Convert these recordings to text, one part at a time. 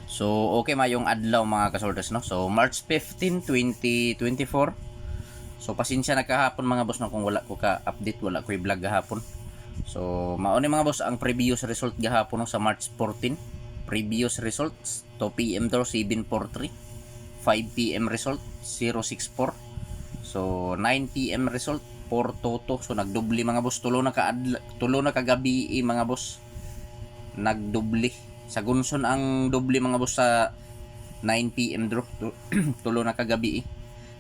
So, okay mayong adlaw mga kasorters, no? So, March 15, 2024. So, pasensya na kahapon mga boss, no? Kung wala ko ka-update, wala ko i-vlog kahapon. So, mauni mga boss, ang previous result gahapon no, sa March 14. Previous results, 2 PM draw 743. 5 PM result, 064. So, 9 PM result, 422. So, nagdubli mga boss. Tulo na kagabi mga boss. Nagdubli. Sa Gunson ang doble mga boss sa 9 PM draw. Tulo na kagabi.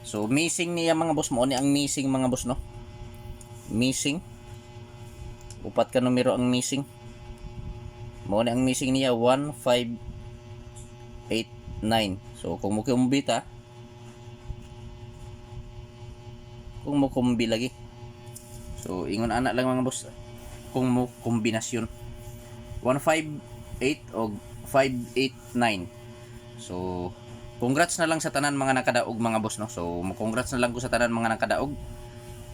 So missing niya mga boss mo ni ang missing mga boss no. Missing. Upat ka numero ang missing. Mo ni ang missing niya 1589. So kung mo kumbita kung mo kumbi lagi. So ingon ana lang mga boss kung mo kombinasyon 158 o 589. So congrats na lang sa tanan mga nakadaog mga boss no. So congrats na lang ko sa tanan mga nakadaog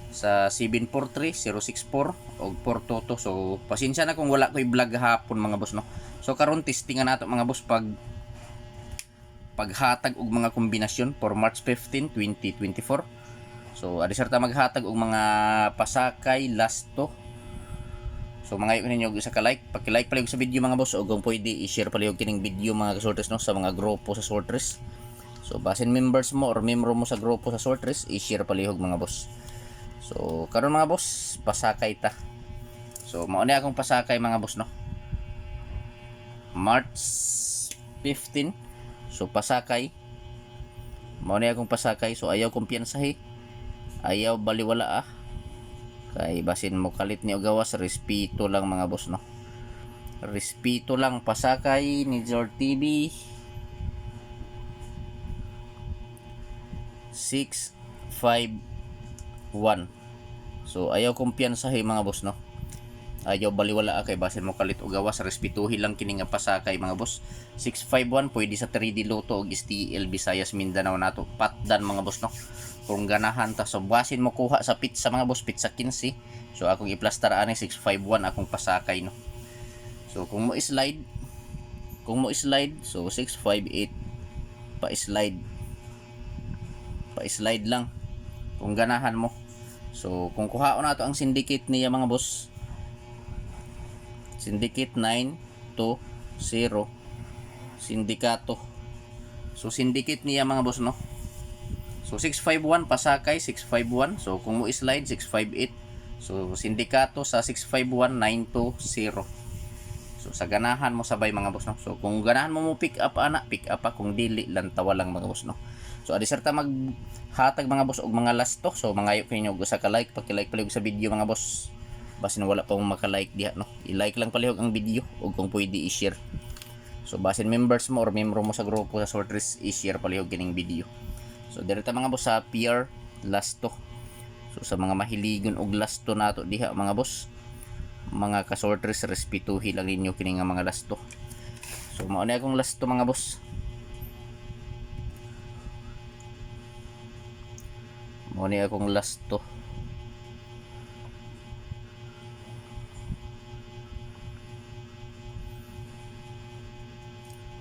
sa 743, 064 o 422. So pasensya na kung wala ko i-vlog hapon mga boss no. So karon testingan nato mga boss paghatag og mga kombinasyon for March 15, 2024. So adi sarta maghatag og mga pasakay last to. So mga yun ninyo sa ka-like, paki-like pala sa video mga boss o kung pwede i-share pala yung kining video mga kasortres no sa mga grupo sa sortres. So basin members mo or membro mo sa grupo sa sortres, i-share pala yung mga boss. So karon mga boss, pasakay ta. So mao ni akong pasakay mga boss no. March 15. So pasakay. Mao ni akong pasakay. So ayaw kumpiyansahi. Ayaw baliwala kay basin mo kalit ni gawas, respeto lang mga boss no. Respeto lang pasakay ni Zor TV 651. So ayaw kumpiyansahi mga boss no. Ayaw baliwala kay basin mo kalit o gawas, respetuhi lang kini nga pasakay mga boss. 651 pwede sa 3D Lotto og STL Visayas Mindanao nato patdan mga boss no. Kung ganahan ta so basin mo kuha sa pizza mga boss, pizza 15. So akong i-plaster ani 651 akong pasakay no. So kung mo slide so 658 pa-slide lang kung ganahan mo. So kung kuhaon nato ang syndicate niya mga boss, syndicate 920 sindikato. So syndicate niya mga boss no. So 651 pasakay 651. So kung mo slide 658. So sindikato sa 651 920. So sa ganahan mo sabay mga boss no. So kung ganahan mo pick up pick up kung dili lang tawa lang mga boss no. So adi sarta maghatag mga boss og mga last to. So mangayo kayo og sa ka-like, paki-like palihog sa video mga boss. Basin wala pa mong maka-like diha no. I-like lang palihog ang video og kung pwede i-share. So basin members mo or membro mo sa grupo sa sortres, i-share palihog kining video. So direta mga boss sa PR last to. So sa mga mahiligon og last to nato diha mga boss, mga kasortres, respetuhi lang ninyo kini nga mga last to. So mao na akong last to mga boss. Mao ni akong last to.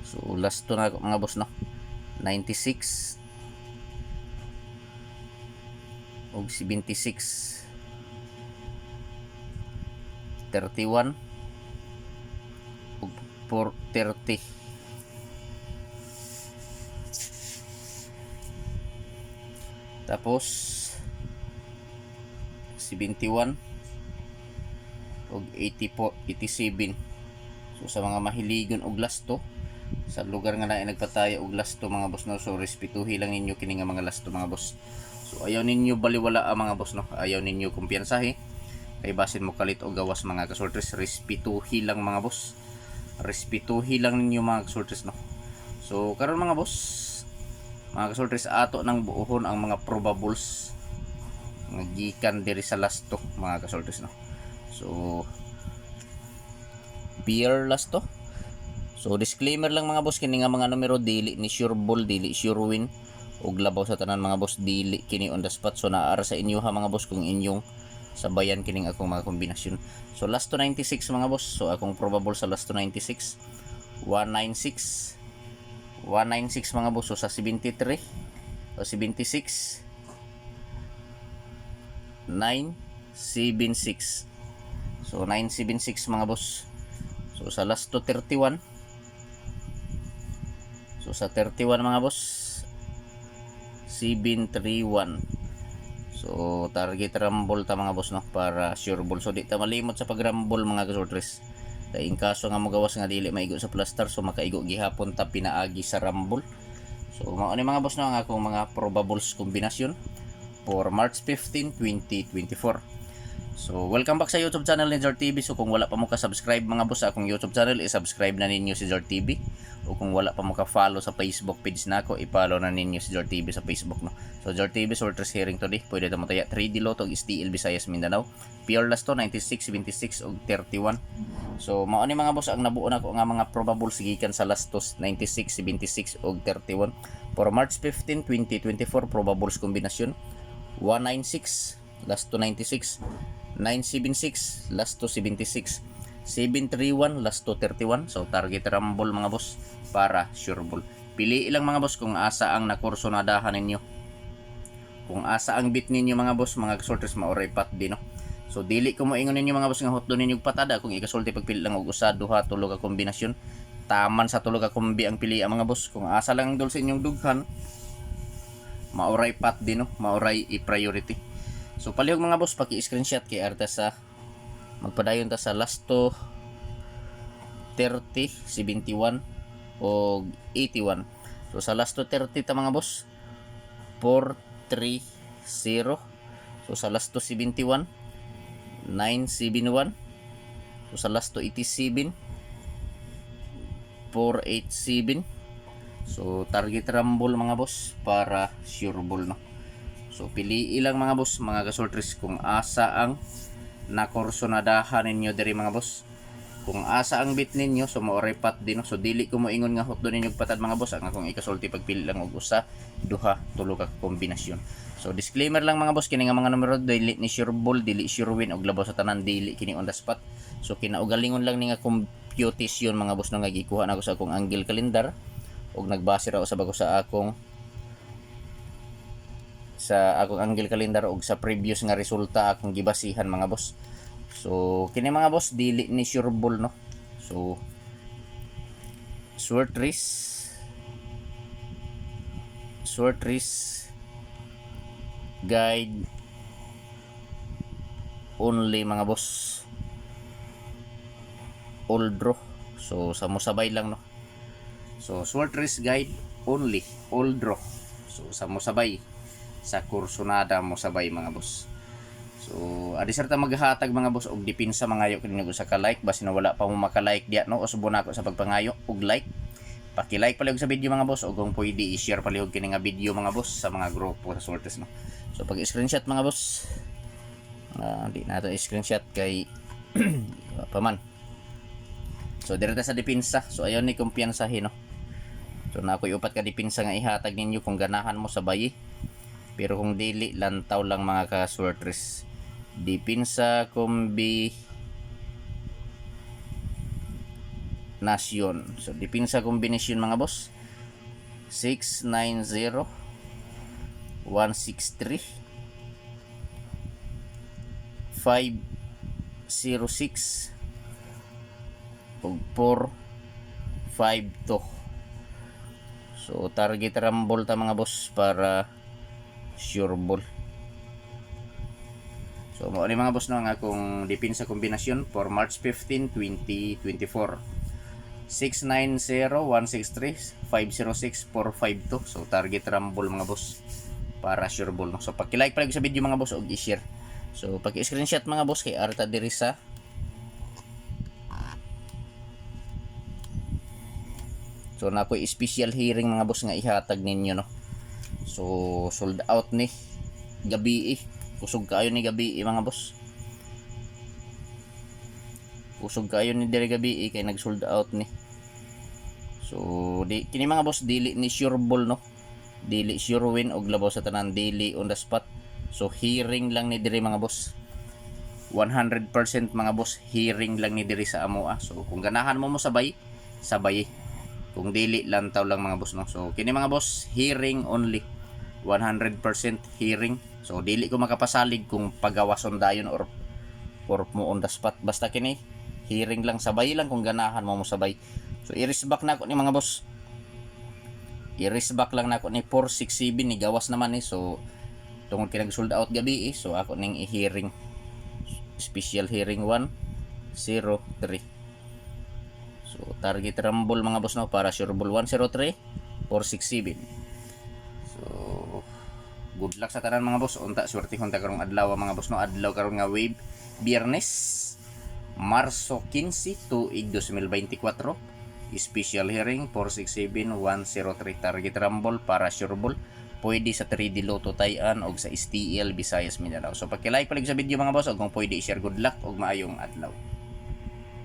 So last to na ako mga boss no. 96 og 76 31 og 430. Tapos 71 og 87. So sa mga mahiligon og lasto sa lugar nga na nagpataya og lasto mga boss no, so respetuhi lang ninyo kini nga mga lasto mga boss. So ayaw ninyo baliwala mga boss no, ayaw ninyo kumpiyansahi kay basin mo kalit o gawas mga kasortres, respetuhi lang mga boss. Respetuhi lang ninyo mga kasortres no. So karon mga boss, mga kasortres, ato nang buuhon ang mga probables nga gikan diri sa lasto mga kasortres no. So beer lasto. So disclaimer lang mga boss, kini nga mga numero dili ni sure ball, dili sure win og labaw sa tanan mga boss, dili kini on the spot. So naara sa inyo ha mga boss kung inyong sabayan kining akong mga kombinasyon. So last to 96 mga boss. So akong probable sa last to 96 196 196 mga boss. So sa 73 o 76 976. So 976 mga boss. So sa last to 31. So sa 31 mga boss 731. So target rumble ta mga boss no, para sure ball. So di ta malimot sa pag-rumble mga kasortres. Kaya in kaso nga magawas nga dili maigo sa plaster, so makaigo gihapon ta pinaagi sa rumble. So mao ni mga boss no ang akong mga probables kombinasyon for March 15, 2024. So welcome back sa YouTube channel ni Jor TV. So kung wala pa mo ka-subscribe mga boss sa akong YouTube channel, i-subscribe na ninyo si Jor TV. O kung wala pa mo ka-follow sa Facebook page nako, i-follow na ninyo si Jor TV sa Facebook no. So Jor TV Sorters hearing today. Pwede ta mo taya 3D Lotto STL Visayas Mindanao. Pure last to 96, 26 ug 31. So mao ni mga boss ang nabuo nako nga mga probables gikan sa last to 96, 76 ug 31 for March 15, 2024 probables kombinasyon 196 last to 96, 976 last to 76, 731 last to 31. So target rumble mga boss para sure ball. Pili ilang mga boss kung asa ang nakursonadahan ninyo. Kung asa ang bit ninyo mga boss, mga sorters maoray pat din no. So dili ko mo ingon ninyo mga boss nga hotdo ninyo patada kung ikasulti pagpili lang og usa, duha, tulo ka kombinasyon. Taman sa tulo ka kombi ang pili mga boss. Kung asa lang dul sa inyong dughan, maoray pat din no, maoray i-priority. So palihog mga boss, paki-screenshot kay arta sa magpadayon ta sa last to 30, 71 o 81. So sa last to 30 ta mga boss 430. So sa last to 71 971. So sa last to 87 487. So target rumble mga boss para sure ball no. So pili ilang mga boss, mga kasortris, kung asa ang nakursonadahan ninyo diri mga boss. Kung asa ang bit ninyo, so maoray pat din no. So dili ko mo ingon nga hotdo ninyo patad mga boss, ang akong ikasulti pagpili lang og usa, duha, tulo ka kombinasyon. So disclaimer lang mga boss, kini nga mga numero dili ni sure ball, dili sure win og labaw sa tanan, dili kini on the spot. So kinaugalingon lang ni nga computation mga boss no, nga gikuha na ko sa akong angle calendar og nagbase ra usab ako sa akong angle calendar og sa previous nga resulta akong gibasihan mga boss. So kini mga boss dili ni sure ball no. So Sorters guide only mga boss, all draw. So sa mosabay lang no. So Sorters guide only, all draw. So sa mosabay, sa kursonada mo sabay mga boss. So adisar ta maghatag mga boss og depensa mangayo kini sa ka like, basi na wala pa mo maka-like diya no, usbo na ako sa pagpangayo og like. Paki-like palihog sa video mga boss, og kung pwede i-share palihog kini nga video mga boss sa mga grupo sa Sorters no. So pag screenshot mga boss, di na to screenshot kay paman. So direta sa depensa. So ayon ni kumpiyansahin no. So na ako'y upat ka depensa nga ihatag ninyo kung ganahan mo sa bayi. Pero kung dili, lantaw lang mga ka-Sorters. Depensa kombi nasyon. So depensa kombinasyon mga boss 690 163 506 ug 452. So target rumble ta mga boss para sure ball. So mao ni mga boss no ang akong depensa kombinasyon for March 15, 2024. 690 163 506 452. So target rumble mga boss para sure ball no. So paki-like palagi sa video mga boss og i-share. So paki-screenshot mga boss kay arta diri sa so na ko special hearing mga boss nga ihatag ninyo no. So sold out ni gabi kusog kayo ni gabi mga boss. Kusog kayo ni diri gabi kay nag sold out ni. So di kini mga boss dili ni sure ball no. Dili sure win og labaw sa tanan, dili on the spot. So hearing lang ni diri mga boss. 100% mga boss hearing lang ni diri sa amoa. So kung ganahan mo sabay, sabay. Kung dili lang taw lang mga boss no. So kini mga boss, hearing only. 100% hearing. So dili ko makapasalig kung pagawason dayon or mo on the spot. Basta kini hearing lang, sabay lang kung ganahan mo sabay. So i-race back na ako ni mga boss. I-race back lang na ako ni 467 ni gawas naman ni. So tungod kinag sold out gabi so ako ning i-hearing. Special hearing 103. So target rumble mga boss no para sure ball 103 467. So good luck sa tanan mga boss. Unta swerte hunta karong adlaw mga boss no. Adlaw karon nga wave Biyernes Marso 15 tuig 2024. Special hearing 467 103 target rumble para sure ball. Pwede sa 3D Lotto Tayan o sa STL Visayas Mindanao. So pagki-like palig sa video mga boss, o kung pwede i-share, good luck o maayong adlaw.